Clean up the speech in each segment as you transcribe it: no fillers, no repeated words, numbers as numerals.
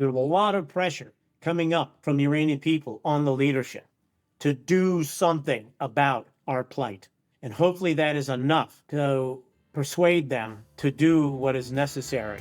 There's a lot of pressure coming up from the Iranian people on the leadership to do something about our plight. And hopefully that is enough to persuade them to do what is necessary.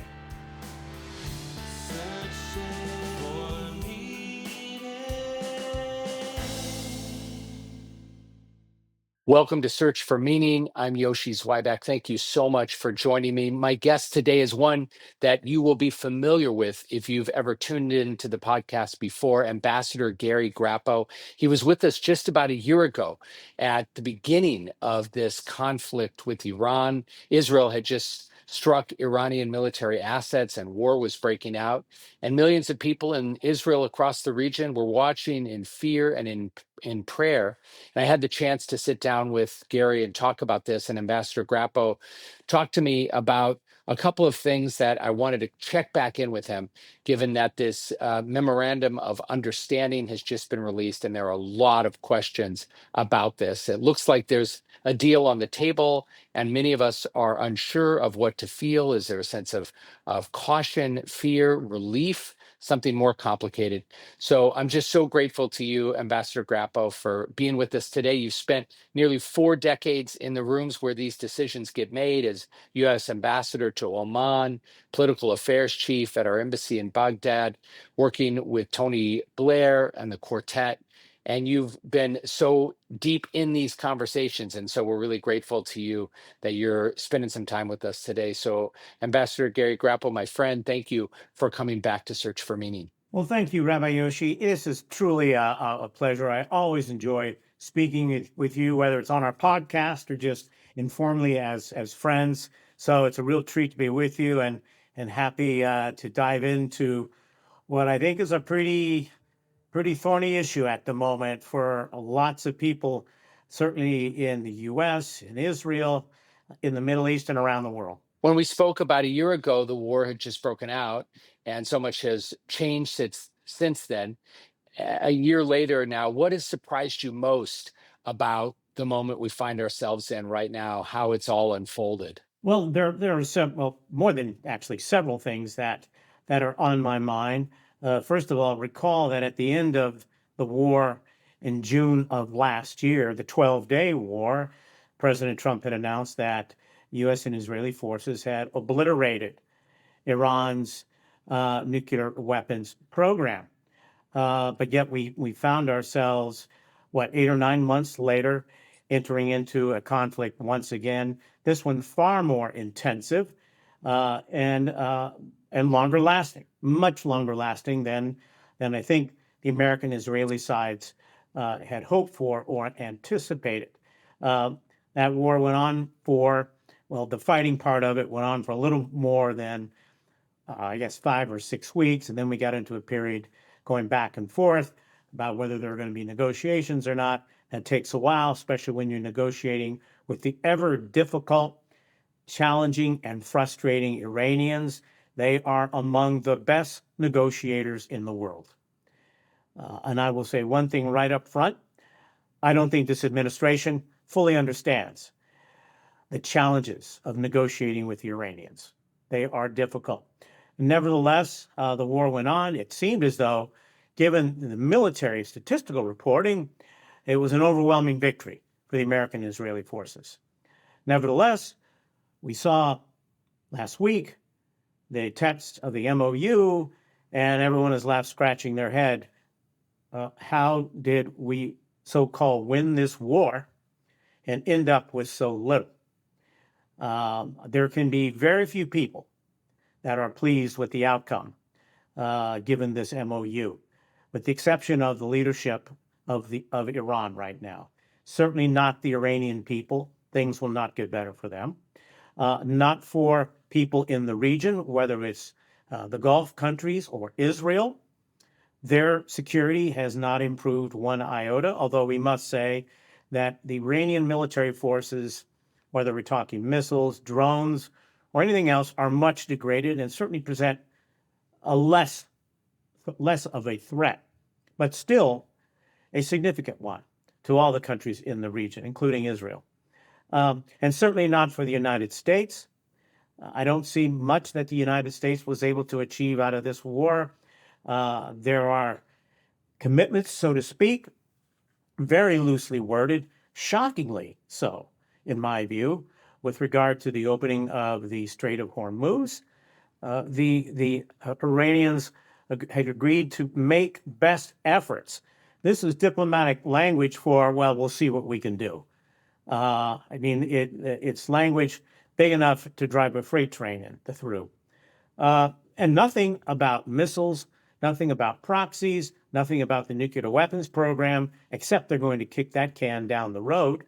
Welcome to Search for Meaning. I'm Yoshi Zweiback. Thank you so much for joining me. My guest today is one that you will be familiar with if you've ever tuned into the podcast before, Ambassador Gary Grappo. He was with us just about a year ago at the beginning of this conflict with Iran. Israel had just struck Iranian military assets and war was breaking out. And millions of people in Israel across the region were watching in fear and in prayer. And I had the chance to sit down with Gary and talk about this. And Ambassador Grappo talked to me about a couple of things that I wanted to check back in with him, given that this memorandum of understanding has just been released. And there are a lot of questions about this. It looks like there's a deal on the table, and many of us are unsure of what to feel. Is there a sense of caution, fear, relief, something more complicated? So I'm just so grateful to you, Ambassador Grappo, for being with us today. You've spent nearly 4 decades in the rooms where these decisions get made as U.S. Ambassador to Oman, political affairs chief at our embassy in Baghdad, working with Tony Blair and the Quartet. And you've been so deep in these conversations. And so we're really grateful to you that you're spending some time with us today. So Ambassador Gary Grappo, my friend, thank you for coming back to Search for Meaning. Well, thank you, Rabbi Yoshi. This is truly a pleasure. I always enjoy speaking with you, whether it's on our podcast or just informally as friends. So it's a real treat to be with you, and happy to dive into what I think is a pretty thorny issue at the moment for lots of people, certainly in the U.S., in Israel, in the Middle East, and around the world. When we spoke about a year ago, the war had just broken out, and so much has changed since then. A year later now, what has surprised you most about the moment we find ourselves in right now, how it's all unfolded? Well, there are more than actually several things that are on my mind. First of all, recall that at the end of the war in June of last year, the 12-day war, President Trump had announced that U.S. and Israeli forces had obliterated Iran's nuclear weapons program. But yet we found ourselves, 8 or 9 months later, entering into a conflict once again. This one far more intensive and longer lasting, much longer lasting than I think the American-Israeli sides had hoped for or anticipated. That war went on for, the fighting part of it went on for a little more than, 5 or 6 weeks, and then we got into a period going back and forth about whether there are going to be negotiations or not. That takes a while, especially when you're negotiating with the ever difficult, challenging, and frustrating Iranians. They are among the best negotiators in the world. And I will say one thing right up front. I don't think this administration fully understands the challenges of negotiating with the Iranians. They are difficult. Nevertheless, the war went on. It seemed as though, given the military statistical reporting, it was an overwhelming victory for the American and Israeli forces. Nevertheless, we saw last week the text of the MOU, and everyone is left scratching their head. How did we so-called win this war and end up with so little? There can be very few people that are pleased with the outcome, given this MOU, with the exception of the leadership of Iran right now. Certainly not the Iranian people. Things will not get better for them. Not for people in the region, whether it's the Gulf countries or Israel. Their security has not improved one iota, although we must say that the Iranian military forces, whether we're talking missiles, drones, or anything else, are much degraded and certainly present a less of a threat, but still a significant one to all the countries in the region, including Israel. And certainly not for the United States. I don't see much that the United States was able to achieve out of this war. There are commitments, so to speak, very loosely worded, shockingly so, in my view, with regard to the opening of the Strait of Hormuz. The Iranians had agreed to make best efforts. This is diplomatic language for, well, we'll see what we can do. I mean, it's language big enough to drive a freight train through. And nothing about missiles, nothing about proxies, nothing about the nuclear weapons program, except they're going to kick that can down the road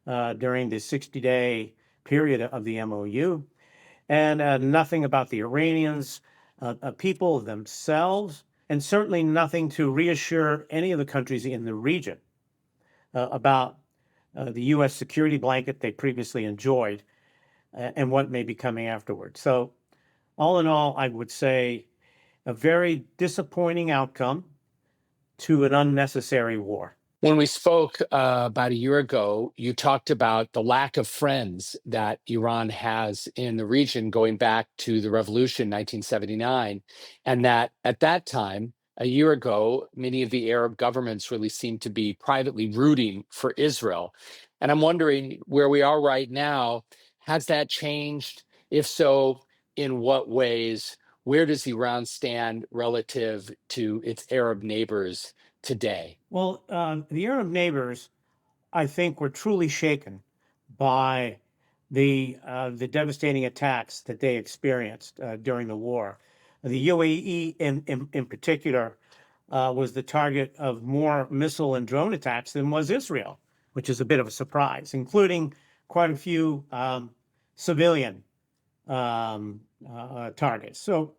during the 60-day period of the MOU. And nothing about the Iranians, people themselves, and certainly nothing to reassure any of the countries in the region about the U.S. security blanket they previously enjoyed and what may be coming afterward. So all in all, I would say a very disappointing outcome to an unnecessary war. When we spoke about a year ago, you talked about the lack of friends that Iran has in the region going back to the revolution, 1979, and that at that time, a year ago, many of the Arab governments really seemed to be privately rooting for Israel. And I'm wondering where we are right now, has that changed? If so, in what ways? Where does Iran stand relative to its Arab neighbors today? Well, the Arab neighbors, I think, were truly shaken by the devastating attacks that they experienced during the war. The UAE, in particular, was the target of more missile and drone attacks than was Israel, which is a bit of a surprise, including quite a few civilian targets. So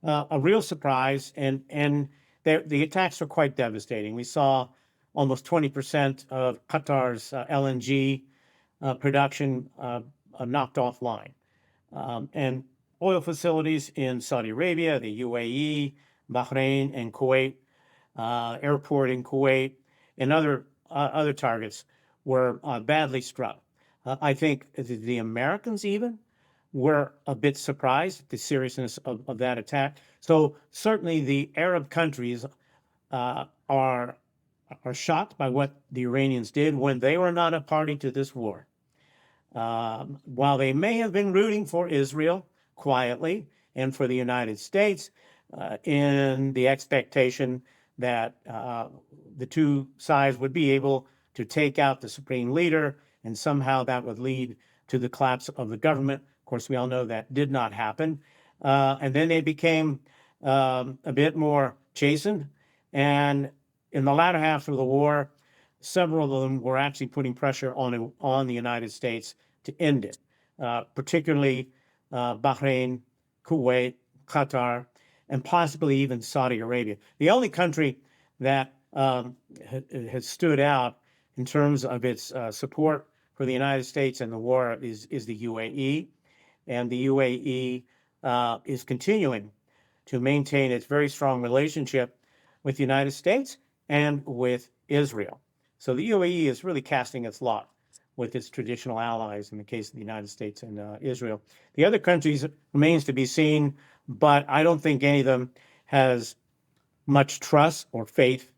a real surprise, and the attacks were quite devastating. We saw almost 20% of Qatar's LNG production knocked offline. And oil facilities in Saudi Arabia, the UAE, Bahrain, and Kuwait, airport in Kuwait, and other targets were badly struck. I think the Americans even were a bit surprised at the seriousness of that attack. So certainly the Arab countries are shocked by what the Iranians did when they were not a party to this war. While they may have been rooting for Israel quietly and for the United States in the expectation that the two sides would be able to take out the supreme leader and somehow that would lead to the collapse of the government. Of course, we all know that did not happen. And then they became a bit more chastened. And in the latter half of the war, several of them were actually putting pressure on the United States to end it, particularly Bahrain, Kuwait, Qatar, and possibly even Saudi Arabia. The only country that has stood out in terms of its support for the United States and the war is the UAE. And the UAE is continuing to maintain its very strong relationship with the United States and with Israel. So the UAE is really casting its lot with its traditional allies in the case of the United States and Israel. The other countries remains to be seen, but I don't think any of them has much trust or faith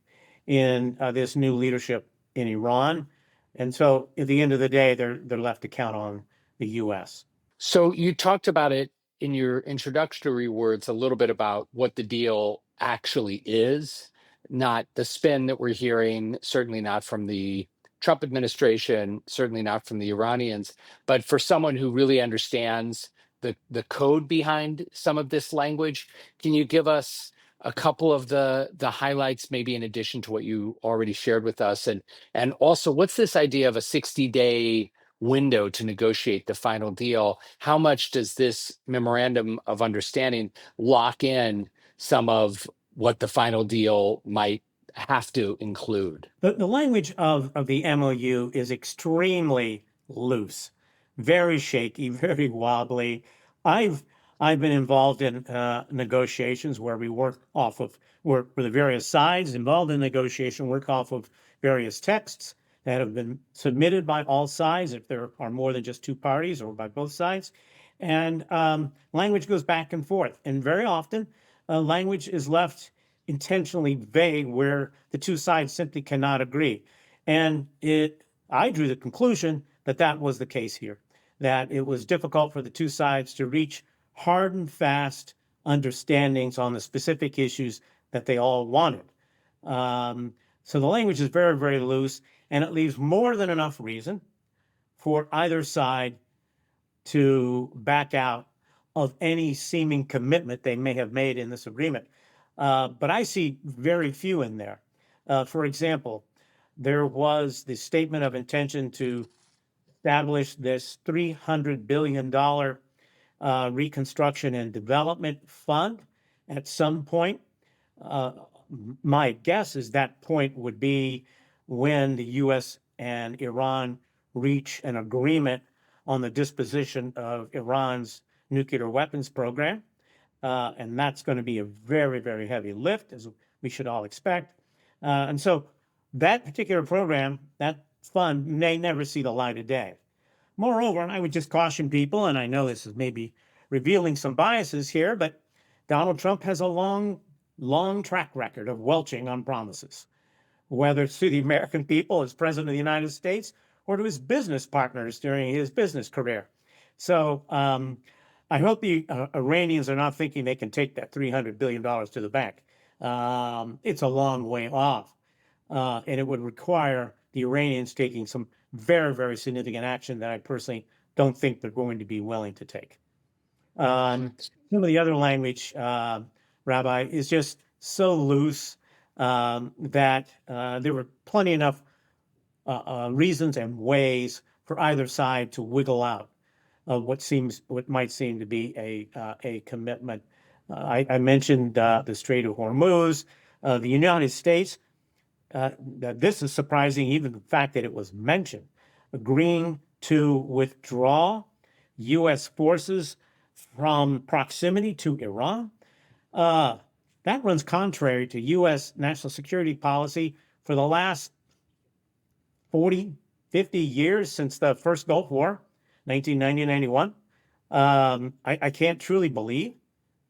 in this new leadership in Iran. And so at the end of the day, they're left to count on the U.S. So you talked about it in your introductory words a little bit about what the deal actually is, not the spin that we're hearing, certainly not from the Trump administration, certainly not from the Iranians, but for someone who really understands the code behind some of this language, can you give us a couple of the highlights, maybe in addition to what you already shared with us, and also what's this idea of a 60-day window to negotiate the final deal? How much does this memorandum of understanding lock in some of what the final deal might have to include? The language of the MOU is extremely loose, very shaky, very wobbly. I've been involved in negotiations where we work for the various sides involved in negotiation, work off of various texts that have been submitted by all sides, if there are more than just two parties, or by both sides. And language goes back and forth. And very often, language is left intentionally vague where the two sides simply cannot agree. And I drew the conclusion that that was the case here, that it was difficult for the two sides to reach hard and fast understandings on the specific issues that they all wanted. So the language is very, very loose, and it leaves more than enough reason for either side to back out of any seeming commitment they may have made in this agreement. But I see very few in there. For example, there was the statement of intention to establish this $300 billion reconstruction and development fund at some point. My guess is that point would be when the US and Iran reach an agreement on the disposition of Iran's nuclear weapons program. And that's going to be a very, very heavy lift, as we should all expect. And so that particular program, that fund, may never see the light of day. Moreover, and I would just caution people, and I know this is maybe revealing some biases here, but Donald Trump has a long, long track record of welching on promises, whether it's to the American people as president of the United States or to his business partners during his business career. So I hope the Iranians are not thinking they can take that $300 billion to the bank. It's a long way off, and it would require the Iranians taking some very, very significant action that I personally don't think they're going to be willing to take. Some of the other language, Rabbi, is just so loose that there were plenty enough reasons and ways for either side to wiggle out of what might seem to be a commitment. I mentioned the Strait of Hormuz. The United States, this is surprising, even the fact that it was mentioned, agreeing to withdraw U.S. forces from proximity to Iran. That runs contrary to U.S. national security policy for the last 40, 50 years since the first Gulf War, 1990-91. I can't truly believe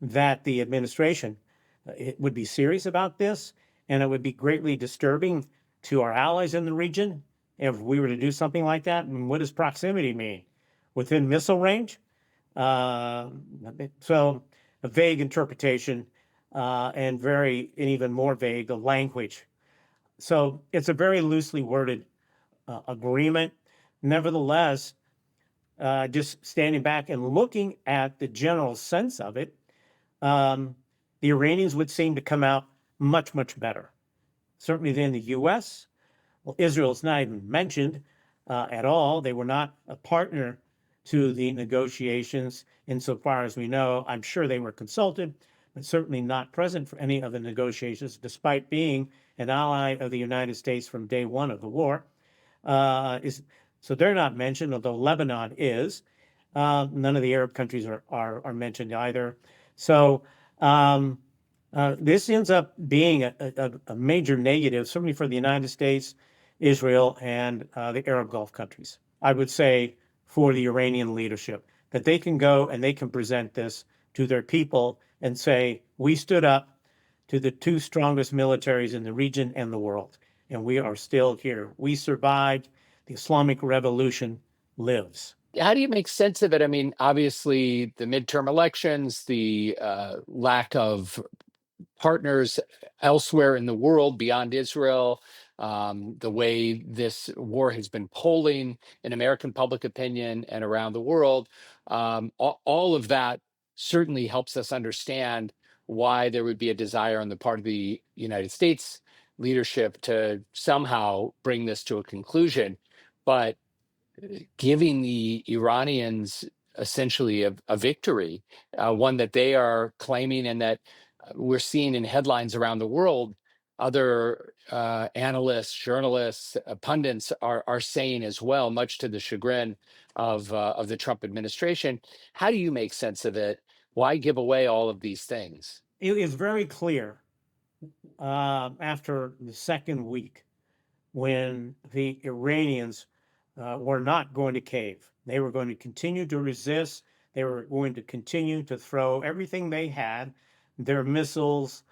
that the administration it would be serious about this, and it would be greatly disturbing to our allies in the region if we were to do something like that. And what does proximity mean? Within missile range? So a vague interpretation and even more vague the language. So it's a very loosely worded agreement. Nevertheless, just standing back and looking at the general sense of it, the Iranians would seem to come out much, much better, certainly than the U.S. Well, Israel's not even mentioned at all. They were not a partner to the negotiations insofar as we know. I'm sure they were consulted, but certainly not present for any of the negotiations, despite being an ally of the United States from day one of the war. So they're not mentioned, although Lebanon is. None of the Arab countries are mentioned either. So this ends up being a major negative, certainly for the United States, Israel, and the Arab Gulf countries. I would say for the Iranian leadership, that they can go and they can present this to their people and say, we stood up to the two strongest militaries in the region and the world, and we are still here. We survived. The Islamic Revolution lives. How do you make sense of it? I mean, obviously, the midterm elections, the lack of partners elsewhere in the world beyond Israel, the way this war has been polling in American public opinion and around the world, all of that certainly helps us understand why there would be a desire on the part of the United States leadership to somehow bring this to a conclusion. But giving the Iranians essentially a victory, one that they are claiming and that we're seeing in headlines around the world. Other analysts, journalists, pundits are saying as well, much to the chagrin of the Trump administration. How do you make sense of it? Why give away all of these things? It is very clear after the second week when the Iranians were not going to cave. They were going to continue to resist. They were going to continue to throw everything they had, their missiles,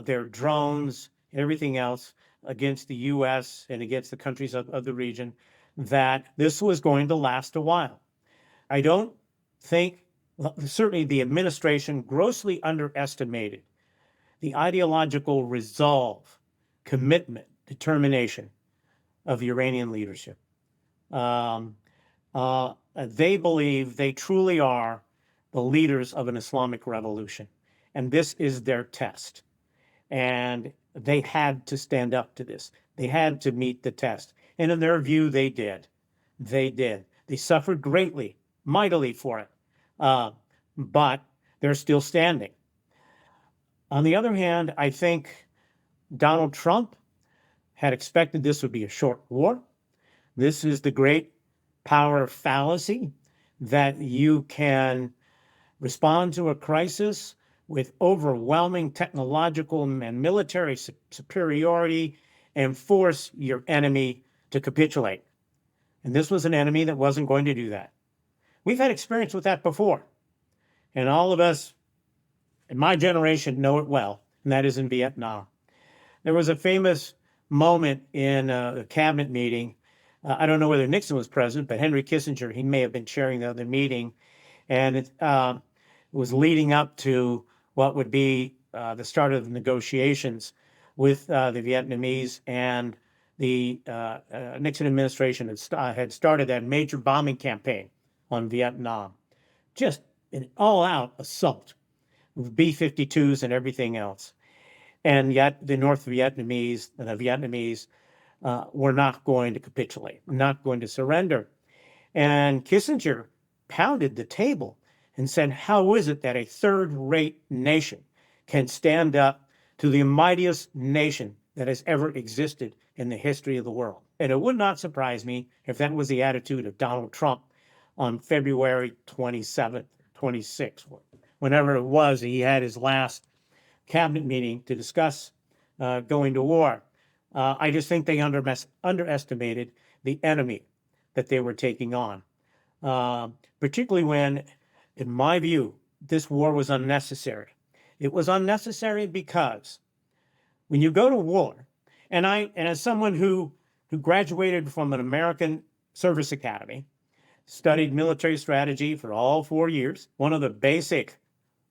their drones, and everything else against the U.S. and against the countries of the region, that this was going to last a while. I don't think, well, certainly the administration grossly underestimated the ideological resolve, commitment, determination of the Iranian leadership. Um, they believe they truly are the leaders of an Islamic revolution, and this is their test. And they had to stand up to this. They had to meet the test. And in their view, they did. They did. They suffered greatly, mightily for it, uh, but they're still standing. On the other hand, I think Donald Trump had expected this would be a short war. This is the great power fallacy that you can respond to a crisis with overwhelming technological and military superiority and force your enemy to capitulate. And this was an enemy that wasn't going to do that. We've had experience with that before. And all of us in my generation know it well, and that is in Vietnam. There was a famous moment in a cabinet meeting. I don't know whether Nixon was present, but Henry Kissinger, he may have been chairing the other meeting. And it was leading up to what would be the start of the negotiations with the Vietnamese, and the Nixon administration had started that major bombing campaign on Vietnam. Just an all-out assault with B-52s and everything else. And yet the Vietnamese were not going to capitulate, not going to surrender. And Kissinger pounded the table and said, how is it that a third-rate nation can stand up to the mightiest nation that has ever existed in the history of the world? And it would not surprise me if that was the attitude of Donald Trump on February 27th, 26th, whenever it was he had his last cabinet meeting to discuss going to war. I just think they underestimated the enemy that they were taking on, particularly when, in my view, this war was unnecessary. It was unnecessary because when you go to war, and as someone who graduated from an American service academy, studied military strategy for all 4 years, one of the basic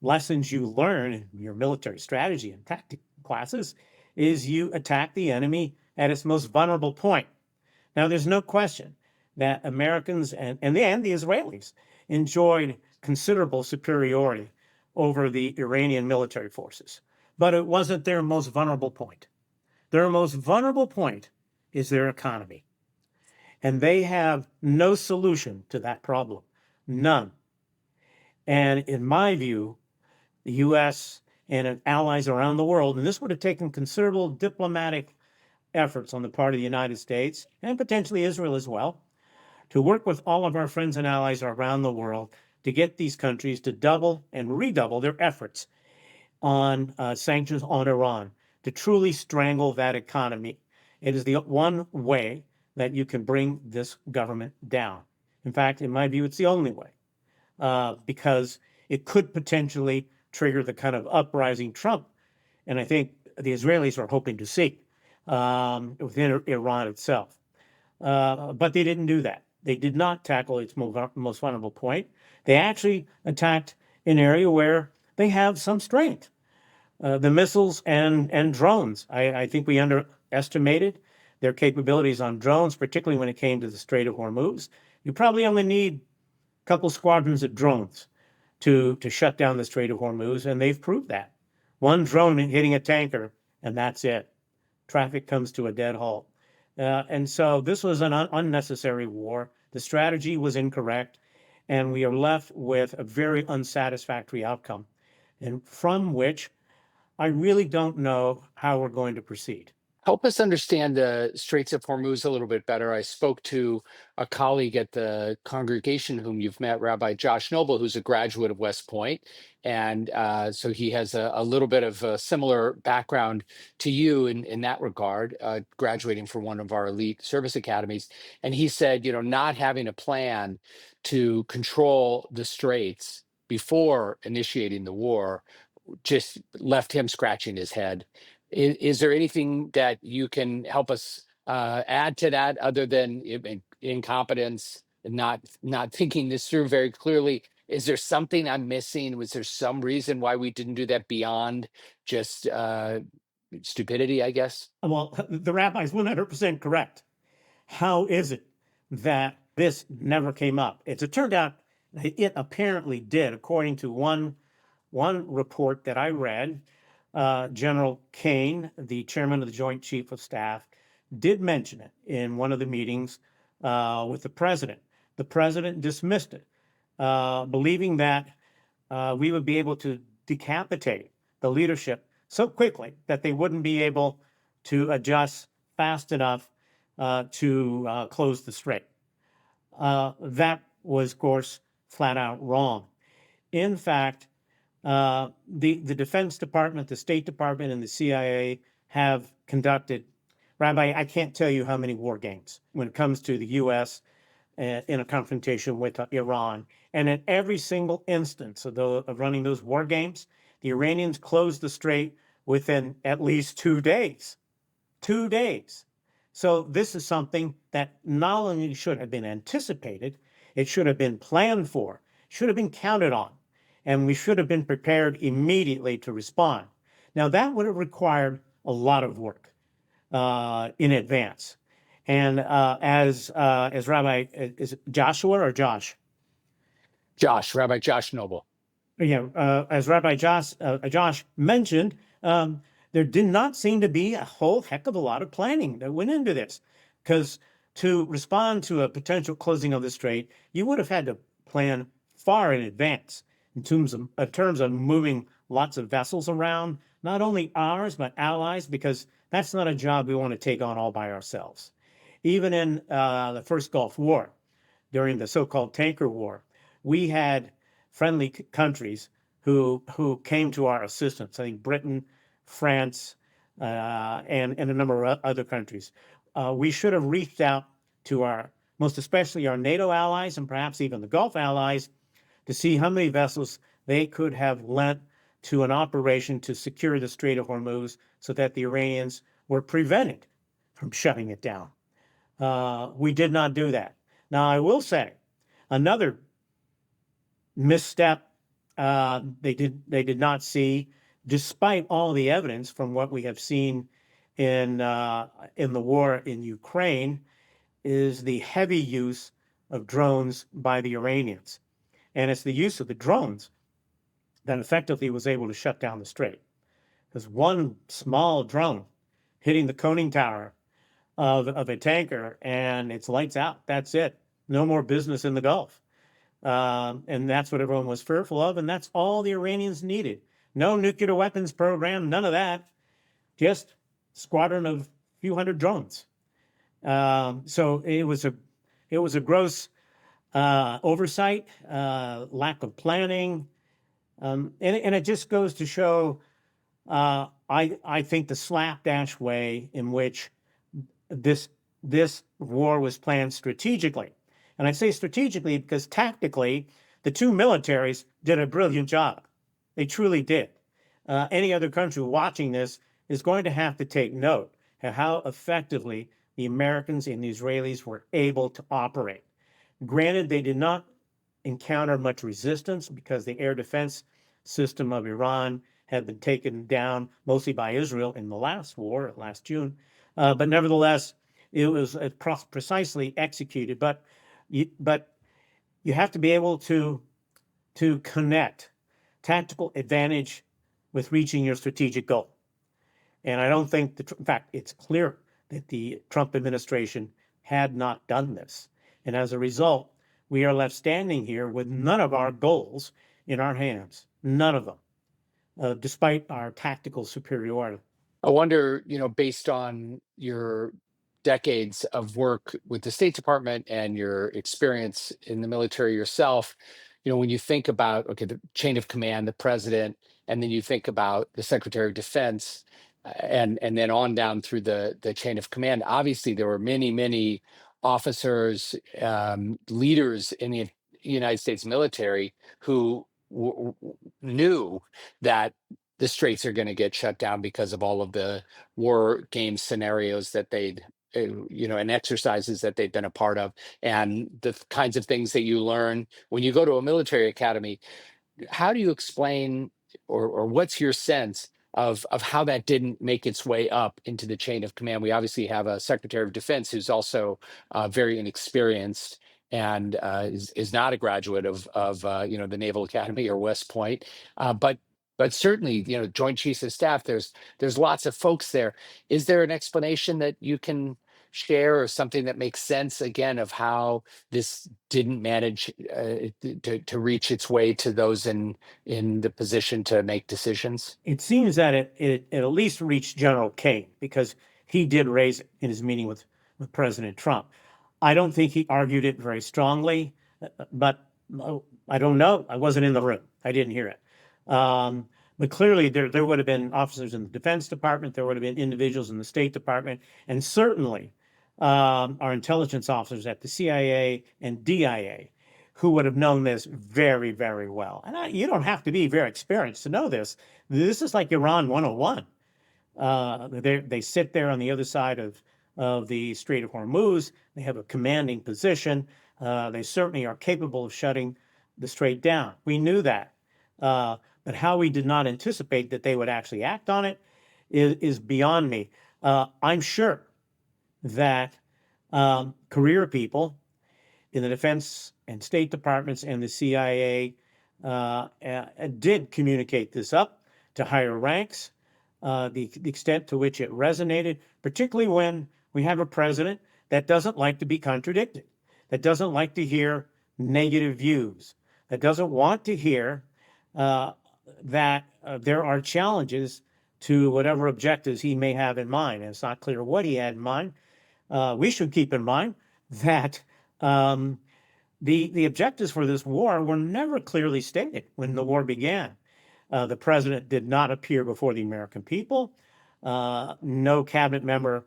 lessons you learn in your military strategy and tactic classes is you attack the enemy at its most vulnerable point. Now, there's no question that Americans and the Israelis enjoyed considerable superiority over the Iranian military forces, but it wasn't their most vulnerable point. Their most vulnerable point is their economy. And they have no solution to that problem, none. And in my view, the U.S. and allies around the world, and this would have taken considerable diplomatic efforts on the part of the United States and potentially Israel as well, to work with all of our friends and allies around the world to get these countries to double and redouble their efforts on sanctions on Iran, to truly strangle that economy. It is the one way that you can bring this government down. In fact, in my view, it's the only way, because it could potentially trigger the kind of uprising Trump and I think the Israelis are hoping to see within Iran itself. But they didn't do that. They did not tackle its most vulnerable point. They actually attacked an area where they have some strength. The missiles and drones. I think we underestimated their capabilities on drones, particularly when it came to the Strait of Hormuz. You probably only need a couple squadrons of drones to shut down the Strait of Hormuz, and they've proved that. One drone hitting a tanker, and that's it. Traffic comes to a dead halt. And so this was an unnecessary war. The strategy was incorrect, and we are left with a very unsatisfactory outcome, and from which I really don't know how we're going to proceed. Help us understand the Straits of Hormuz a little bit better. I spoke to a colleague at the congregation whom you've met, Rabbi Josh Noble, who's a graduate of West Point. And so he has a little bit of a similar background to you in that regard, graduating from one of our elite service academies. And he said, not having a plan to control the Straits before initiating the war just left him scratching his head. Is there anything that you can help us add to that, other than incompetence and not thinking this through very clearly? Is there something I'm missing? Was there some reason why we didn't do that beyond just stupidity, I guess? Well, the rabbi is 100% correct. How is it that this never came up? It turned out it apparently did, according to one report that I read. General Kane, the chairman of the Joint Chief of Staff, did mention it in one of the meetings with the president. The president dismissed it, believing that we would be able to decapitate the leadership so quickly that they wouldn't be able to adjust fast enough to close the strait. That was, of course, flat out wrong. In fact, the Defense Department, the State Department, and the CIA have conducted, Rabbi, I can't tell you how many war games when it comes to the U.S. In a confrontation with Iran. And in every single instance of running those war games, the Iranians closed the strait within at least 2 days. 2 days. So this is something that not only should have been anticipated, it should have been planned for, should have been counted on, and we should have been prepared immediately to respond. Now, that would have required a lot of work in advance. And as Rabbi, is it Joshua or Josh? Rabbi Josh Noble. Yeah, as Rabbi Josh mentioned, there did not seem to be a whole heck of a lot of planning that went into this, because to respond to a potential closing of the strait, you would have had to plan far in advance in terms of moving lots of vessels around, not only ours but allies, because that's not a job we want to take on all by ourselves. Even in the first Gulf War, during the so-called tanker war, we had friendly countries who came to our assistance. I think Britain, France, and a number of other countries. We should have reached out to most especially our NATO allies and perhaps even the Gulf allies to see how many vessels they could have lent to an operation to secure the Strait of Hormuz so that the Iranians were prevented from shutting it down. We did not do that. Now, I will say another misstep they did not see, despite all the evidence from what we have seen in the war in Ukraine, is the heavy use of drones by the Iranians. And it's the use of the drones that effectively was able to shut down the strait. Because one small drone hitting the conning tower of a tanker and it's lights out, that's it. No more business in the Gulf. And that's what everyone was fearful of, and that's all the Iranians needed. No nuclear weapons program, none of that. Just squadron of a few hundred drones. So it was a gross oversight, lack of planning, and it just goes to show, I think, the slapdash way in which this war was planned strategically. And I say strategically because tactically, the two militaries did a brilliant job. They truly did. Any other country watching this is going to have to take note of how effectively the Americans and the Israelis were able to operate. Granted, they did not encounter much resistance because the air defense system of Iran had been taken down mostly by Israel in the last war, last June. But nevertheless, it was precisely executed. But you have to be able to connect tactical advantage with reaching your strategic goal. And I don't think, in fact, it's clear that the Trump administration had not done this. And as a result, we are left standing here with none of our goals in our hands, none of them, despite our tactical superiority. I wonder, based on your decades of work with the State Department and your experience in the military yourself, when you think about, okay, the chain of command, the president, and then you think about the Secretary of Defense, and then on down through the chain of command, obviously there were many, many officers, leaders in the United States military who knew that the straits are going to get shut down because of all of the war game scenarios that they'd and exercises that they've been a part of, and the kinds of things that you learn when you go to a military academy. How do you explain, or what's your sense of how that didn't make its way up into the chain of command? We obviously have a Secretary of Defense who's also very inexperienced and is not a graduate of the Naval Academy or West Point, but certainly Joint Chiefs of Staff. There's lots of folks there. Is there an explanation that you can share, or something that makes sense again of how this didn't manage to reach its way to those in the position to make decisions? It seems that it at least reached General Kane, because he did raise it in his meeting with President Trump. I don't think he argued it very strongly, but I don't know. I wasn't in the room. I didn't hear it. But clearly there would have been officers in the Defense Department, there would have been individuals in the State Department, and certainly our intelligence officers at the CIA and DIA who would have known this very, very well. And you don't have to be very experienced to know this. This is like Iran 101. They sit there on the other side of the Strait of Hormuz. They have a commanding position. They certainly are capable of shutting the strait down. We knew that. But how we did not anticipate that they would actually act on it is beyond me. I'm sure that career people in the Defense and State Departments and the CIA did communicate this up to higher ranks, the extent to which it resonated, particularly when we have a president that doesn't like to be contradicted, that doesn't like to hear negative views, that doesn't want to hear that there are challenges to whatever objectives he may have in mind. And it's not clear what he had in mind. We should keep in mind that the objectives for this war were never clearly stated when the war began. The president did not appear before the American people. No cabinet member,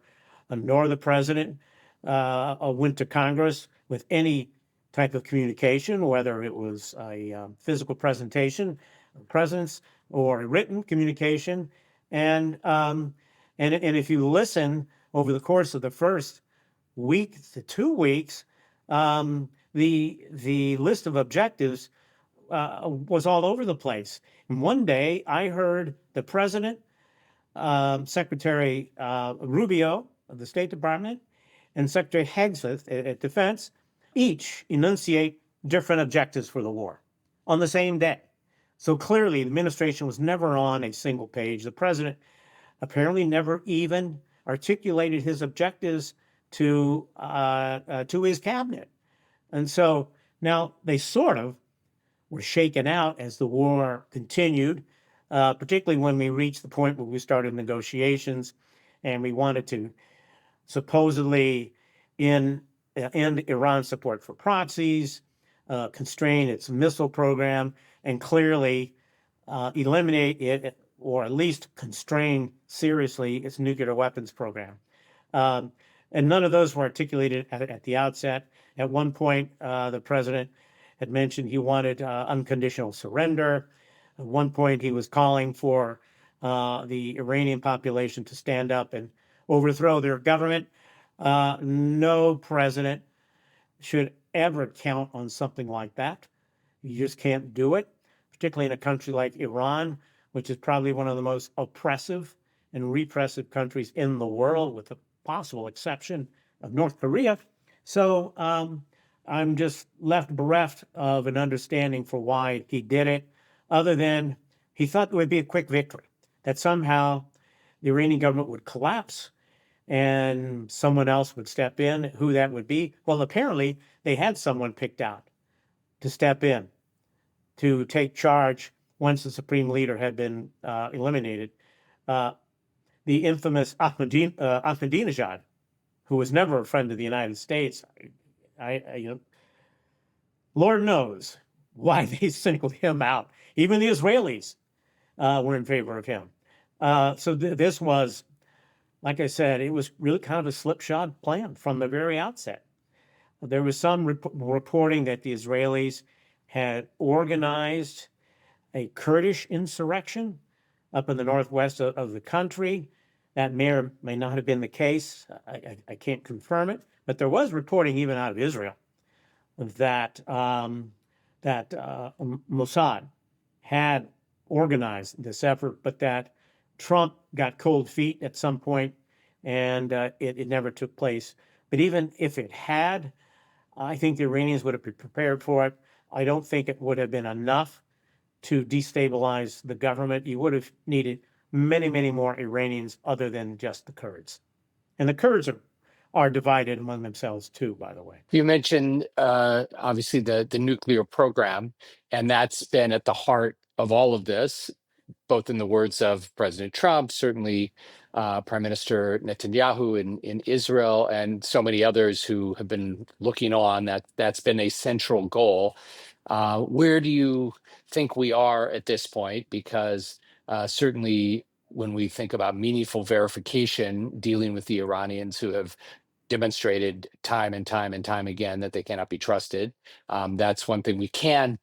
nor the president, went to Congress with any type of communication, whether it was a physical presentation of presidents or a written communication. And if you listen over the course of the first week to 2 weeks, the list of objectives was all over the place. And one day I heard the president, Secretary Rubio of the State Department, and Secretary Hegseth at Defense each enunciate different objectives for the war on the same day. So clearly, the administration was never on a single page. The president apparently never even articulated his objectives to his cabinet. And so now they sort of were shaken out as the war continued, particularly when we reached the point where we started negotiations and we wanted to supposedly end Iran's support for proxies, constrain its missile program, and clearly eliminate it, or at least constrain seriously its nuclear weapons program. And none of those were articulated at the outset. At one point, the president had mentioned he wanted unconditional surrender. At one point, he was calling for the Iranian population to stand up and overthrow their government. No president should ever count on something like that. You just can't do it, particularly in a country like Iran, which is probably one of the most oppressive and repressive countries in the world, with the possible exception of North Korea. So I'm just left bereft of an understanding for why he did it, other than he thought there would be a quick victory, that somehow the Iranian government would collapse and someone else would step in. Who that would be? Well, apparently they had someone picked out to step in, to take charge once the supreme leader had been eliminated. The infamous Ahmadinejad, who was never a friend of the United States. Lord knows why they singled him out. Even the Israelis were in favor of him. So this was, like I said, it was really kind of a slipshod plan from the very outset. There was some reporting that the Israelis had organized a Kurdish insurrection up in the northwest of the country. That may or may not have been the case. I can't confirm it, but there was reporting even out of Israel that Mossad had organized this effort, but that Trump got cold feet at some point, and it never took place. But even if it had, I think the Iranians would have been prepared for it. I don't think it would have been enough to destabilize the government. You would have needed many, many more Iranians other than just the Kurds. And the Kurds are divided among themselves too, by the way. You mentioned obviously the nuclear program, and that's been at the heart of all of this, both in the words of President Trump, certainly Prime Minister Netanyahu in Israel, and so many others who have been looking on. That's been a central goal. Where do you think we are at this point? Because certainly when we think about meaningful verification, dealing with the Iranians who have demonstrated time and time and time again that they cannot be trusted. That's one thing we can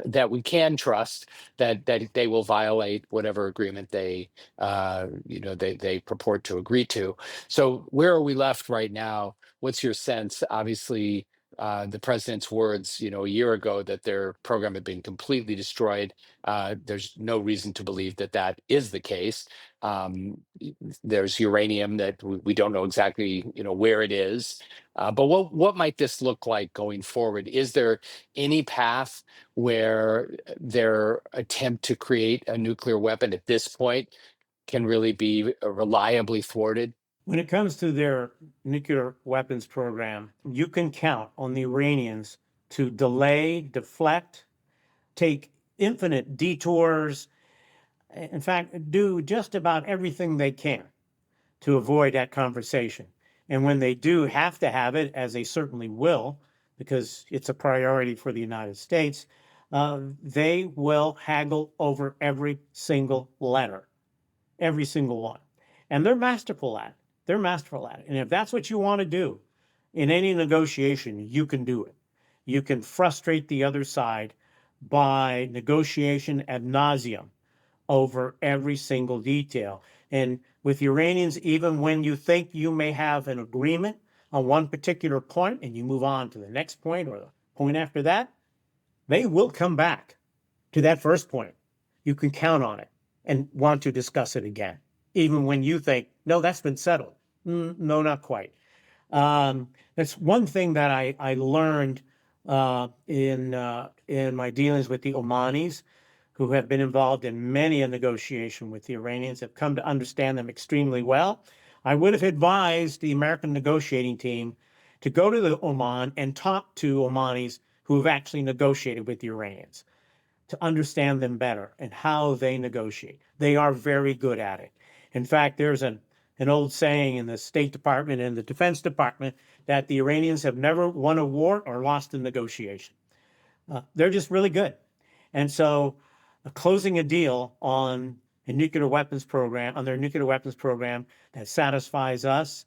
that we can trust, that they will violate whatever agreement they they purport to agree to. So where are we left right now? What's your sense? Obviously, the president's words, a year ago, that their program had been completely destroyed. There's no reason to believe that that is the case. There's uranium that we don't know exactly, where it is. But what might this look like going forward? Is there any path where their attempt to create a nuclear weapon at this point can really be reliably thwarted? When it comes to their nuclear weapons program, you can count on the Iranians to delay, deflect, take infinite detours, in fact, do just about everything they can to avoid that conversation. And when they do have to have it, as they certainly will, because it's a priority for the United States, they will haggle over every single letter, every single one. And they're masterful at it. They're masterful at it. And if that's what you want to do in any negotiation, you can do it. You can frustrate the other side by negotiation ad nauseum over every single detail. And with Iranians, even when you think you may have an agreement on one particular point and you move on to the next point or the point after that, they will come back to that first point. You can count on it and want to discuss it again, even when you think, no, that's been settled. No, not quite. That's one thing that I learned in my dealings with the Omanis, who have been involved in many a negotiation with the Iranians, have come to understand them extremely well. I would have advised the American negotiating team to go to the Oman and talk to Omanis who have actually negotiated with the Iranians, to understand them better and how they negotiate. They are very good at it. In fact, there's an old saying in the State Department and the Defense Department that the Iranians have never won a war or lost a negotiation. They're just really good. And so closing a deal on a nuclear weapons program, on their nuclear weapons program that satisfies us,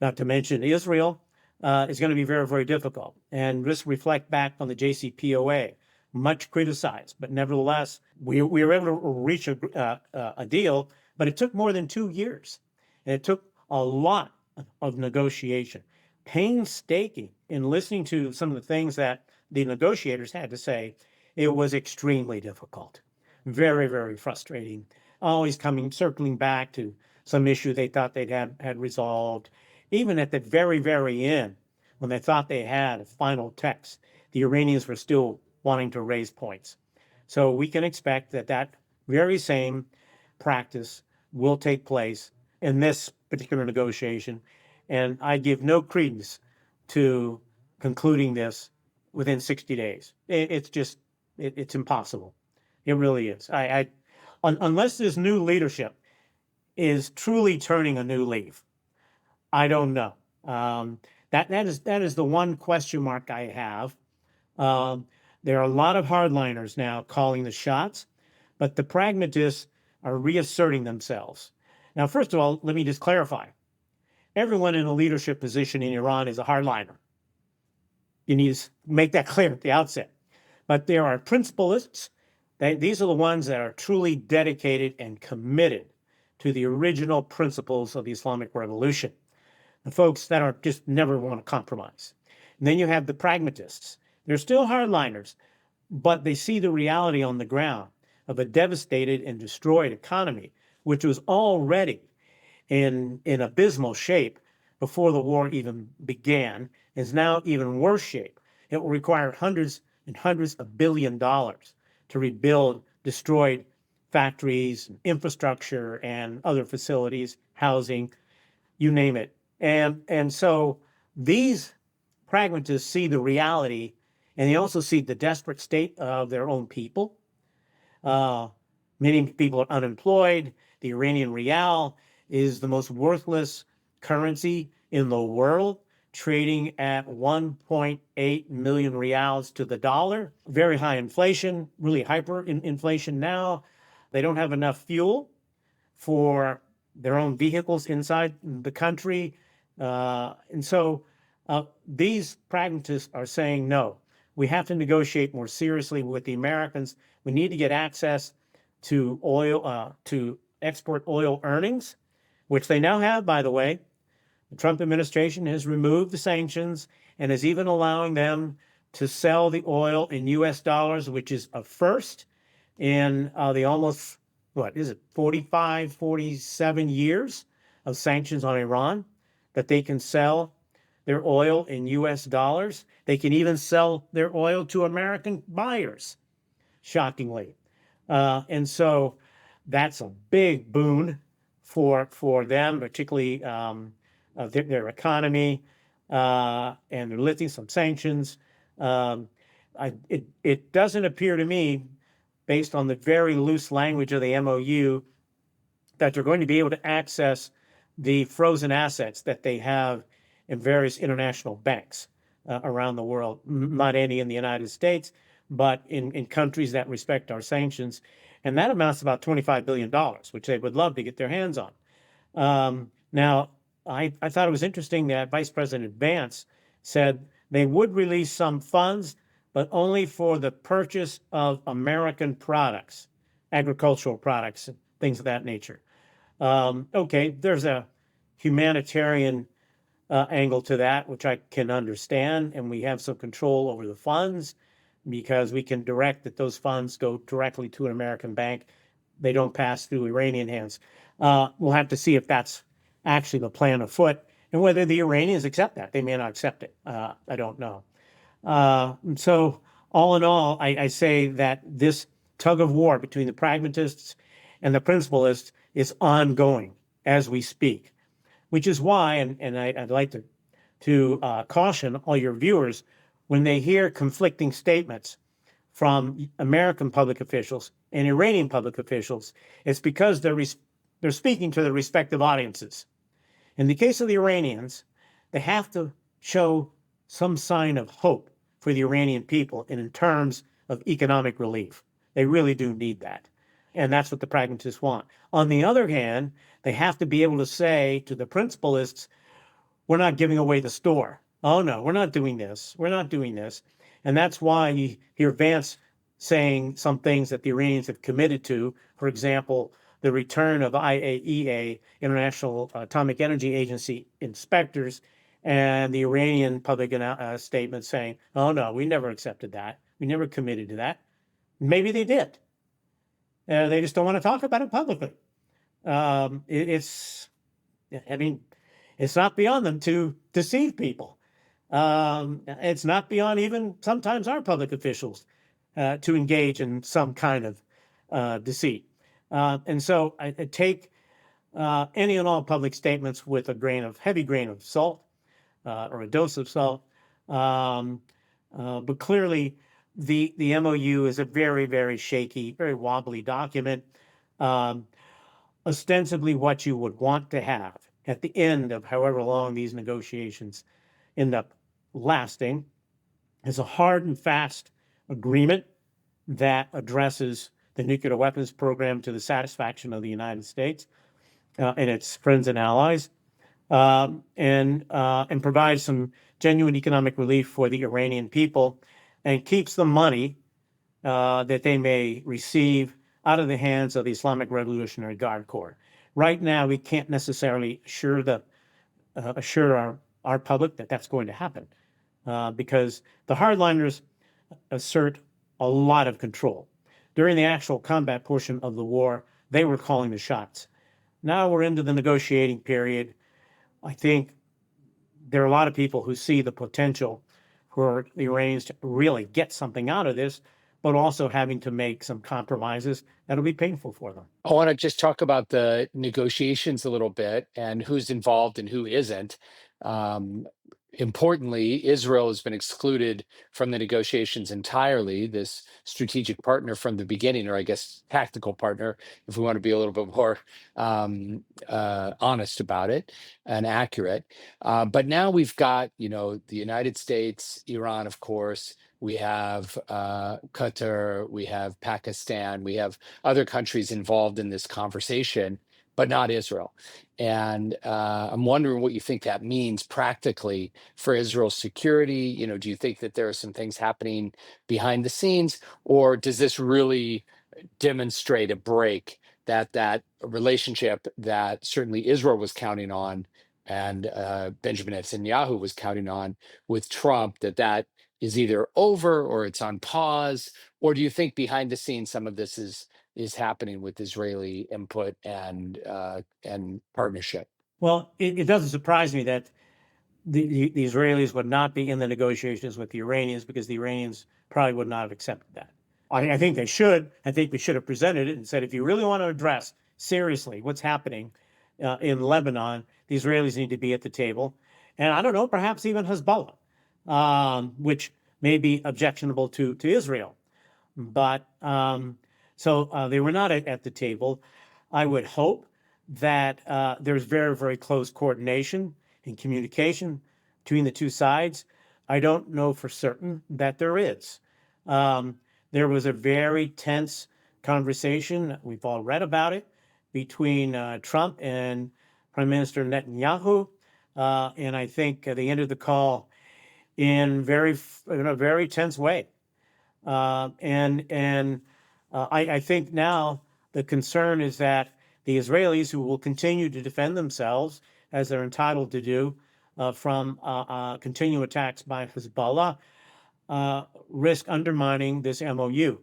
not to mention Israel, is going to be very, very difficult. And just reflect back on the JCPOA, much criticized, but nevertheless, we were able to reach a deal, but it took more than 2 years. And it took a lot of negotiation, painstaking in listening to some of the things that the negotiators had to say. It was extremely difficult, very, very frustrating, always circling back to some issue they thought they'd had resolved. Even at the very, very end, when they thought they had a final text, the Iranians were still wanting to raise points. So we can expect that very same practice will take place in this particular negotiation. And I give no credence to concluding this within 60 days. It's impossible. It really is. Unless this new leadership is truly turning a new leaf, I don't know. That is the one question mark I have. There are a lot of hardliners now calling the shots, but the pragmatists are reasserting themselves. Now, first of all, let me just clarify. Everyone in a leadership position in Iran is a hardliner. You need to make that clear at the outset. But there are principalists These are the ones that are truly dedicated and committed to the original principles of the Islamic Revolution. The folks that are just never want to compromise. And then you have the pragmatists. They're still hardliners, but they see the reality on the ground of a devastated and destroyed economy, which was already in abysmal shape before the war even began, is now even worse shape. It will require hundreds and hundreds of $billions to rebuild destroyed factories, infrastructure, and other facilities, housing, you name it. And so these pragmatists see the reality, and they also see the desperate state of their own people. Many people are unemployed. The Iranian rial is the most worthless currency in the world, trading at 1.8 million rials to the dollar. Very high inflation, really hyperinflation now. They don't have enough fuel for their own vehicles inside the country. And so these pragmatists are saying, no, we have to negotiate more seriously with the Americans. We need to get access to oil, to export oil earnings, which they now have, by the way. The Trump administration has removed the sanctions and is even allowing them to sell the oil in US dollars, which is a first in the almost, 45, 47 years of sanctions on Iran, that they can sell their oil in US dollars. They can even sell their oil to American buyers, shockingly. And so that's a big boon for them, particularly their economy, and they're lifting some sanctions. It doesn't appear to me, based on the very loose language of the MOU, that they're going to be able to access the frozen assets that they have in various international banks around the world, not any in the United States, but in countries that respect our sanctions. And that amounts to about $25 billion, which they would love to get their hands on. Now, I thought it was interesting that Vice President Vance said they would release some funds, but only for the purchase of American products, agricultural products, and things of that nature. Okay, there's a humanitarian angle to that, which I can understand, and we have some control over the funds because we can direct that those funds go directly to an American bank. They don't pass through Iranian hands. We'll have to see if that's actually the plan afoot and whether the Iranians accept that. They may not accept it. I don't know. So all in all, I say that this tug of war between the pragmatists and the principalists is ongoing as we speak, which is why, and I'd like to caution all your viewers when they hear conflicting statements from American public officials and Iranian public officials, it's because they're speaking to their respective audiences. In the case of the Iranians, they have to show some sign of hope for the Iranian people in terms of economic relief. They really do need that. And that's what the pragmatists want. On the other hand, they have to be able to say to the principalists, we're not giving away the store. Oh, no, we're not doing this. We're not doing this. And that's why you hear Vance saying some things that the Iranians have committed to. For example, the return of IAEA, International Atomic Energy Agency inspectors, and the Iranian public statement saying, oh, no, we never accepted that. We never committed to that. Maybe they did. They just don't want to talk about it publicly. It's not beyond them to deceive people. It's not beyond even sometimes our public officials to engage in some kind of deceit. And so I take any and all public statements with a heavy grain of salt, or a dose of salt. But clearly, the MOU is a very, very shaky, very wobbly document. Ostensibly, what you would want to have at the end of however long these negotiations end up lasting is a hard and fast agreement that addresses the nuclear weapons program to the satisfaction of the United States and its friends and allies, and provides some genuine economic relief for the Iranian people, and keeps the money that they may receive out of the hands of the Islamic Revolutionary Guard Corps. Right now, we can't necessarily assure our public that that's going to happen because the hardliners assert a lot of control. During the actual combat portion of the war, they were calling the shots. Now we're into the negotiating period. I think there are a lot of people who see the potential for the Iranians to really get something out of this, but also having to make some compromises that'll be painful for them. I want to just talk about the negotiations a little bit and who's involved and who isn't. Um, Importantly, Israel has been excluded from the negotiations entirely, this strategic partner from the beginning, or I guess tactical partner, if we want to be a little bit more honest about it and accurate. But now we've got, the United States, Iran, of course. We have Qatar, we have Pakistan, we have other countries involved in this conversation, but not Israel. And I'm wondering what you think that means practically for Israel's security. Do you think that there are some things happening behind the scenes, or does this really demonstrate a break that relationship that certainly Israel was counting on and Benjamin Netanyahu was counting on with Trump, that is either over or it's on pause? Or do you think behind the scenes some of this is happening with Israeli input and partnership? Well, it doesn't surprise me that the Israelis would not be in the negotiations with the Iranians because the Iranians probably would not have accepted that. I think they should. I think we should have presented it and said, if you really want to address seriously what's happening in Lebanon, the Israelis need to be at the table. And I don't know, perhaps even Hezbollah, which may be objectionable to Israel. But so they were not at the table. I would hope that there's very, very close coordination and communication between the two sides. I don't know for certain that there is. There was a very tense conversation, we've all read about it, between Trump and Prime Minister Netanyahu. And I think they ended the call in a very tense way. I think now the concern is that the Israelis, who will continue to defend themselves as they're entitled to do from continued attacks by Hezbollah, risk undermining this MOU.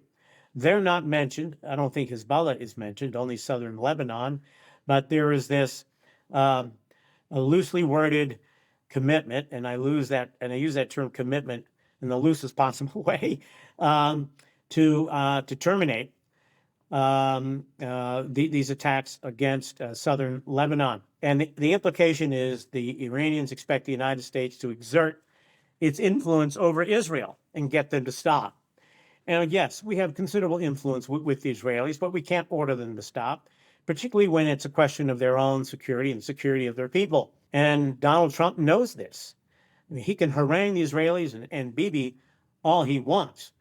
They're not mentioned. I don't think Hezbollah is mentioned, only southern Lebanon. But there is this a loosely worded commitment, and I use that term commitment in the loosest possible way, to terminate these attacks against southern Lebanon. And the implication is the Iranians expect the United States to exert its influence over Israel and get them to stop. And yes, we have considerable influence with the Israelis, but we can't order them to stop, particularly when it's a question of their own security and security of their people. And Donald Trump knows this. I mean, he can harangue the Israelis and Bibi all he wants,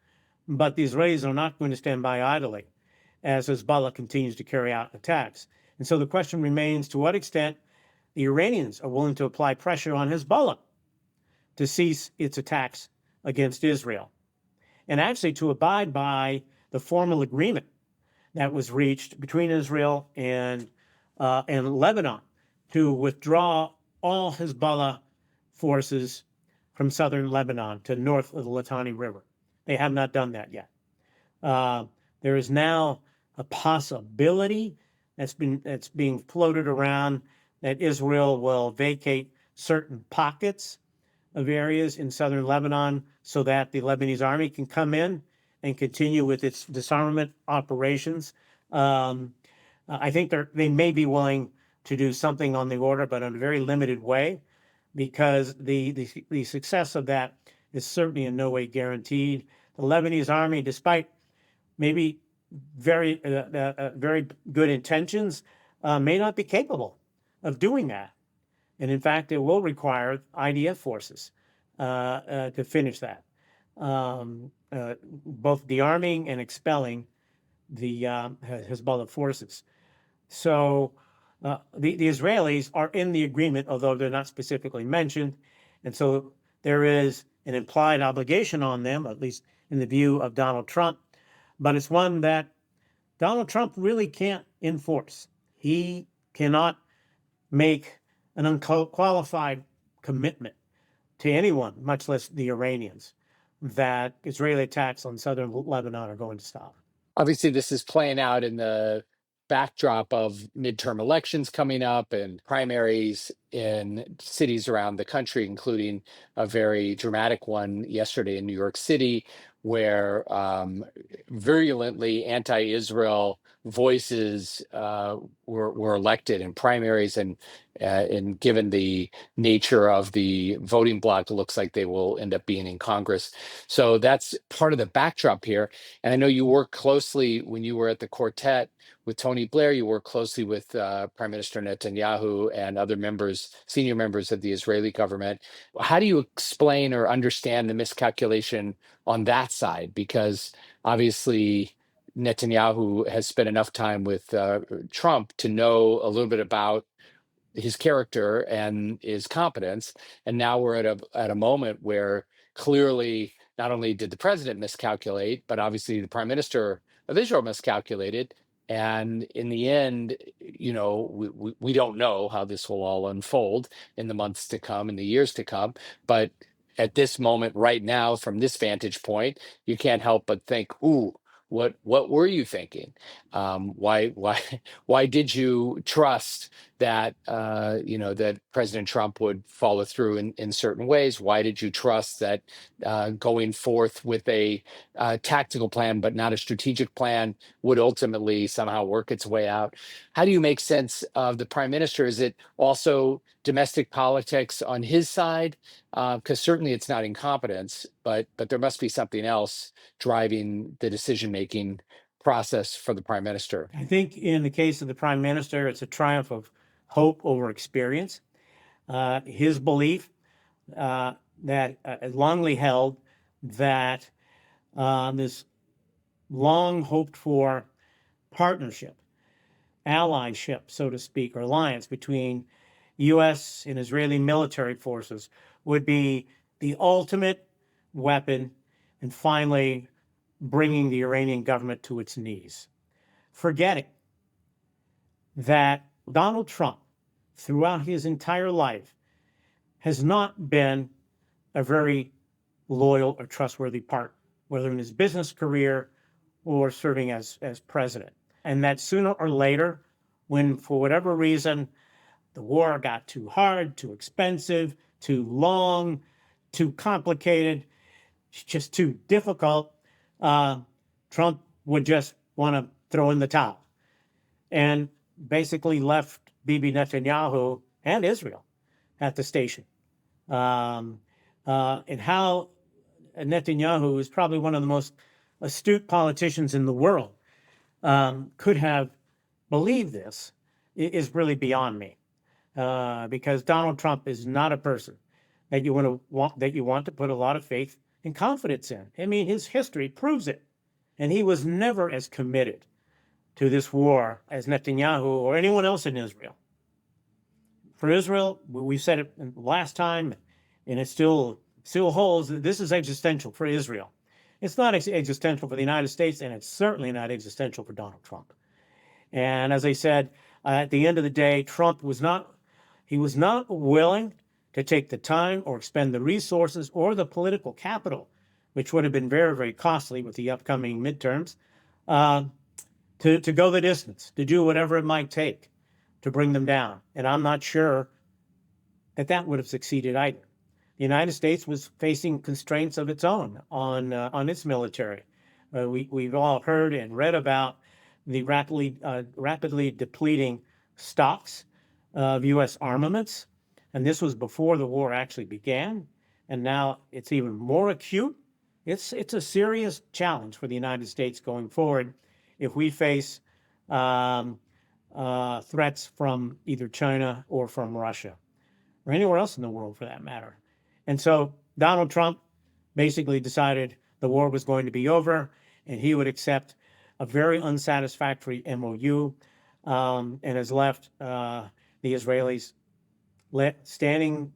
but the Israelis are not going to stand by idly as Hezbollah continues to carry out attacks. And so the question remains to what extent the Iranians are willing to apply pressure on Hezbollah to cease its attacks against Israel, and actually to abide by the formal agreement that was reached between Israel and Lebanon to withdraw all Hezbollah forces from southern Lebanon to north of the Litani River. They have not done that yet. There is now a possibility that's being floated around that Israel will vacate certain pockets of areas in southern Lebanon so that the Lebanese army can come in and continue with its disarmament operations. I think they may be willing to do something on the order, but in a very limited way, because the success of that is certainly in no way guaranteed. The Lebanese army, despite maybe very good intentions, may not be capable of doing that. And in fact, it will require IDF forces to finish that, both dearming and expelling the Hezbollah forces. So the Israelis are in the agreement, although they're not specifically mentioned. And so there is an implied obligation on them, at least in the view of Donald Trump, but it's one that Donald Trump really can't enforce. He cannot make an unqualified commitment to anyone, much less the Iranians, that Israeli attacks on southern Lebanon are going to stop. Obviously, this is playing out in the backdrop of midterm elections coming up and primaries in cities around the country, including a very dramatic one yesterday in New York City, where virulently anti-Israel voices were elected in primaries, and given the nature of the voting bloc, it looks like they will end up being in Congress. So that's part of the backdrop here. And I know you work closely when you were at the quartet with Tony Blair. You work closely with Prime Minister Netanyahu and other members, senior members of the Israeli government. How do you explain or understand the miscalculation on that side? Because obviously Netanyahu has spent enough time with Trump to know a little bit about his character and his competence. And now we're at a moment where clearly not only did the president miscalculate, but obviously the prime minister of Israel miscalculated. And in the end, we don't know how this will all unfold in the months to come, in the years to come. But at this moment, right now, from this vantage point, you can't help but think, ooh, what were you thinking? Why why did you trust that that President Trump would follow through in certain ways? Why did you trust that going forth with a tactical plan but not a strategic plan would ultimately somehow work its way out? How do you make sense of the prime minister? Is it also domestic politics on his side? Because certainly it's not incompetence, but there must be something else driving the decision-making process for the prime minister. I think in the case of the prime minister, it's a triumph of hope over experience. His belief that longly held that this long hoped for partnership, allyship, so to speak, or alliance between U.S. and Israeli military forces would be the ultimate weapon in finally bringing the Iranian government to its knees. Forgetting that Donald Trump, throughout his entire life, has not been a very loyal or trustworthy partner, whether in his business career or serving as president. And that sooner or later, when for whatever reason the war got too hard, too expensive, too long, too complicated, just too difficult, Trump would just want to throw in the towel and basically left Bibi Netanyahu and Israel at the station. And how Netanyahu is probably one of the most astute politicians in the world could have believed this is really beyond me, because Donald Trump is not a person that you want to put a lot of faith and confidence in. I mean, his history proves it, and he was never as committed to this war as Netanyahu or anyone else in Israel. For Israel, we said it last time, and it still holds. This is existential for Israel. It's not existential for the United States, and it's certainly not existential for Donald Trump. And as I said, at the end of the day, Trump was not willing to take the time or expend the resources or the political capital, which would have been very, very costly with the upcoming midterms, to go the distance, to do whatever it might take to bring them down. And I'm not sure that would have succeeded either. The United States was facing constraints of its own on its military. We've all heard and read about the rapidly depleting stocks of U.S. armaments, and this was before the war actually began, and now it's even more acute. It's a serious challenge for the United States going forward if we face threats from either China or from Russia, or anywhere else in the world for that matter. And so Donald Trump basically decided the war was going to be over and he would accept a very unsatisfactory MOU, and has left the Israelis standing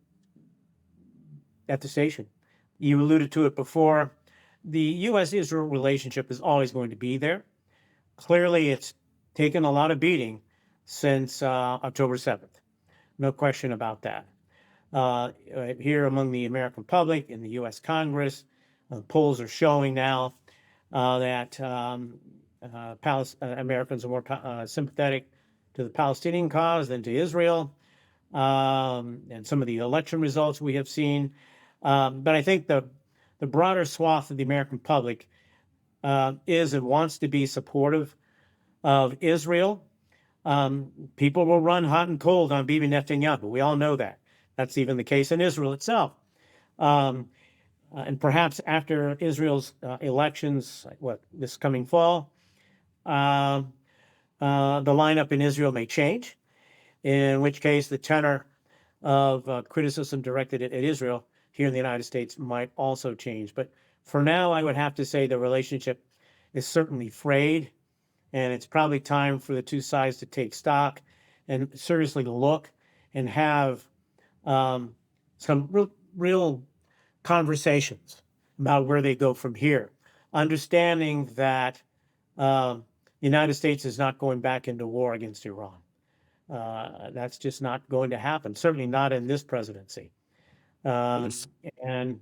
at the station. You alluded to it before. the U.S.-Israel relationship is always going to be there. Clearly, it's taken a lot of beating since October 7th. No question about that. Here among the American public, in the U.S. Congress, polls are showing now that Americans are more sympathetic to the Palestinian cause than to Israel, and some of the election results we have seen. But I think the broader swath of the American public is and wants to be supportive of Israel. People will run hot and cold on Bibi Netanyahu. We all know that. That's even the case in Israel itself. And perhaps after Israel's elections, this coming fall, the lineup in Israel may change, in which case the tenor of criticism directed at Israel here in the United States might also change. But for now, I would have to say the relationship is certainly frayed, and it's probably time for the two sides to take stock and seriously look and have some real conversations about where they go from here, understanding that the United States is not going back into war against Iran. That's just not going to happen, certainly not in this presidency. And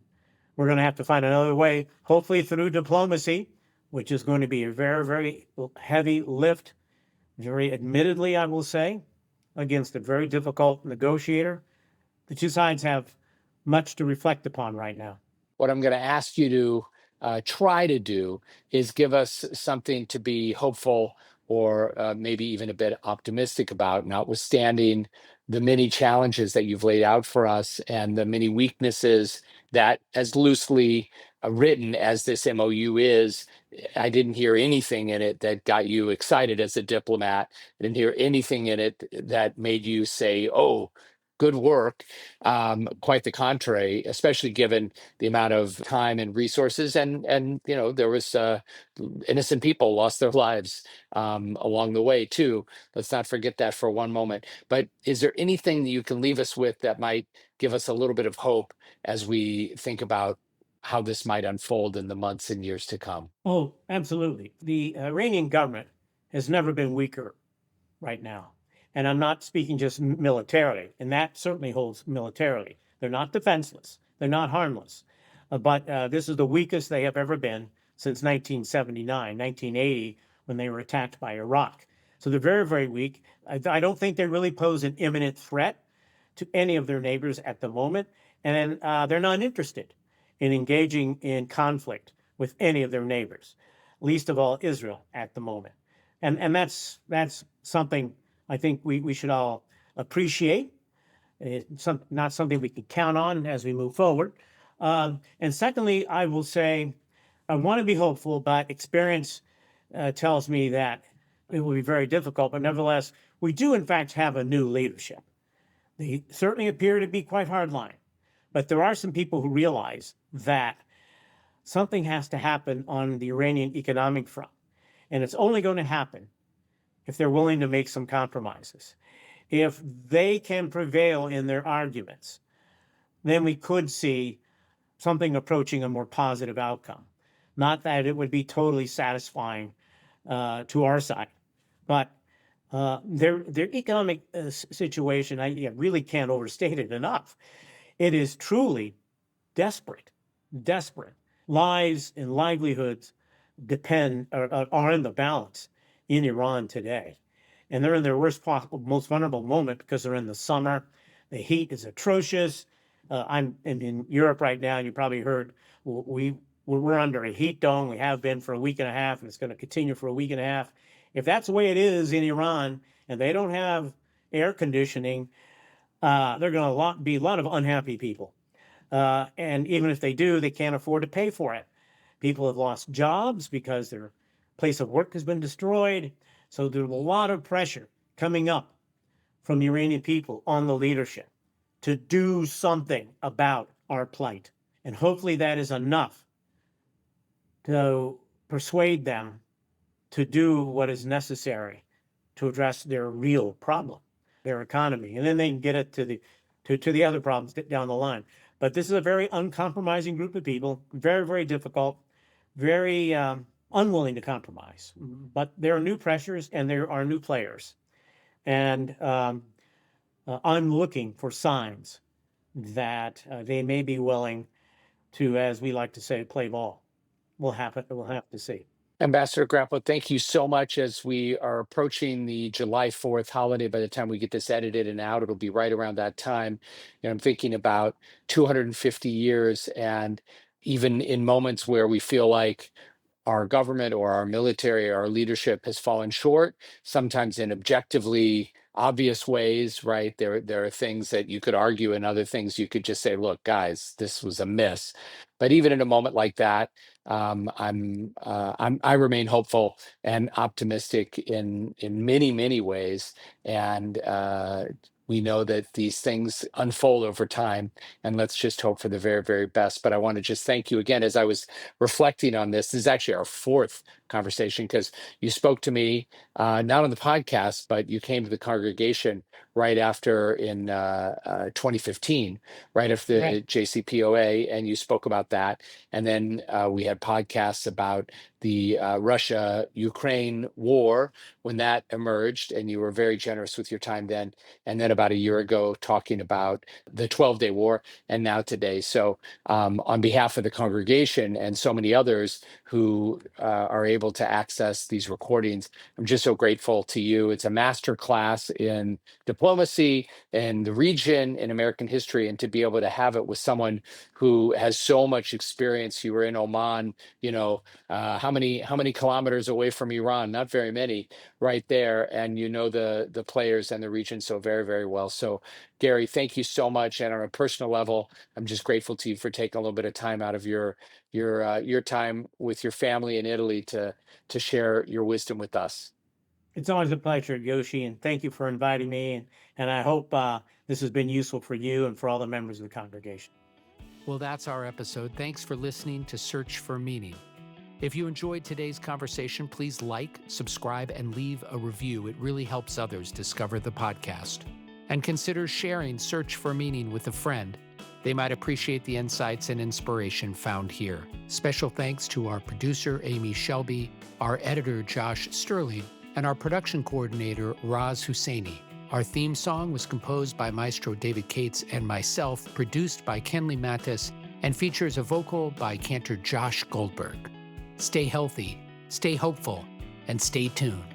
we're going to have to find another way, hopefully through diplomacy, which is going to be a very, very heavy lift, very admittedly, I will say, against a very difficult negotiator. The two sides have much to reflect upon right now. What I'm going to ask you to try to do is give us something to be hopeful or maybe even a bit optimistic about, notwithstanding the many challenges that you've laid out for us and the many weaknesses that, as loosely written as this MOU is, I didn't hear anything in it that got you excited as a diplomat. I didn't hear anything in it that made you say, oh, good work. Quite the contrary, especially given the amount of time and resources, and there was innocent people lost their lives along the way too. Let's not forget that for one moment. But is there anything that you can leave us with that might give us a little bit of hope as we think about how this might unfold in the months and years to come? Oh, absolutely. The Iranian government has never been weaker right now. And I'm not speaking just militarily, and that certainly holds militarily. They're not defenseless. They're not harmless. But this is the weakest they have ever been since 1979, 1980, when they were attacked by Iraq. So they're very, very weak. I don't think they really pose an imminent threat to any of their neighbors at the moment. And they're not interested in engaging in conflict with any of their neighbors, least of all Israel at the moment. And that's something I think we should all appreciate. It's not something we can count on as we move forward. And secondly, I will say I want to be hopeful, but experience tells me that it will be very difficult. But nevertheless, we do in fact have a new leadership. They certainly appear to be quite hardline, but there are some people who realize that something has to happen on the Iranian economic front. And it's only going to happen if they're willing to make some compromises. If they can prevail in their arguments, then we could see something approaching a more positive outcome. Not that it would be totally satisfying to our side, but their economic situation, I really can't overstate it enough. It is truly desperate, desperate. Lives and livelihoods are in the balance in Iran today. And they're in their worst possible, most vulnerable moment because they're in the summer. The heat is atrocious. I'm in Europe right now, and you probably heard we're under a heat dome. We have been for a week and a half, and it's going to continue for a week and a half. If that's the way it is in Iran, and they don't have air conditioning, they're going to be a lot of unhappy people. And even if they do, they can't afford to pay for it. People have lost jobs because their place of work has been destroyed. So there's a lot of pressure coming up from the Iranian people on the leadership to do something about our plight. And hopefully that is enough to persuade them to do what is necessary to address their real problem, their economy. And then they can get it to the other problems down the line. But this is a very uncompromising group of people, very, very difficult. very unwilling to compromise. But there are new pressures and there are new players. And I'm looking for signs that they may be willing to, as we like to say, play ball. We'll have to see. Ambassador Grappo, thank you so much. As we are approaching the July 4th holiday, by the time we get this edited and out, it'll be right around that time. I'm thinking about 250 years, and even in moments where we feel like our government or our military or our leadership has fallen short, sometimes in objectively obvious ways, right? There are things that you could argue and other things you could just say, look, guys, this was a miss. But even in a moment like that, I remain hopeful and optimistic in many ways, and we know that these things unfold over time, and let's just hope for the very best. But I want to just thank you again. As I was reflecting on this is actually our fourth conversation, because you spoke to me not on the podcast, but you came to the congregation right after in 2015, right after the Right. JCPOA, and you spoke about that. And then we had podcasts about the Russia-Ukraine war when that emerged, and you were very generous with your time then. And then about a year ago, talking about the 12-day war, and now today. So on behalf of the congregation and so many others who are able to access these recordings, I'm just so grateful to you. It's a master class in diplomacy and the region in American history, and to be able to have it with someone who has so much experience. You were in Oman, how many kilometers away from Iran? Not very many, right there, and the players and the region so very well. So, Gary, thank you so much. And on a personal level, I'm just grateful to you for taking a little bit of time out of your time with your family in Italy to share your wisdom with us. It's always a pleasure, Yoshi, and thank you for inviting me. And I hope this has been useful for you and for all the members of the congregation. Well, that's our episode. Thanks for listening to Search for Meaning. If you enjoyed today's conversation, please like, subscribe, and leave a review. It really helps others discover the podcast. And consider sharing Search for Meaning with a friend. They might appreciate the insights and inspiration found here. Special thanks to our producer, Amy Shelby, our editor, Josh Sterling, and our production coordinator, Raz Husseini. Our theme song was composed by Maestro David Cates and myself, produced by Kenley Mattis, and features a vocal by cantor Josh Goldberg. Stay healthy, stay hopeful, and stay tuned.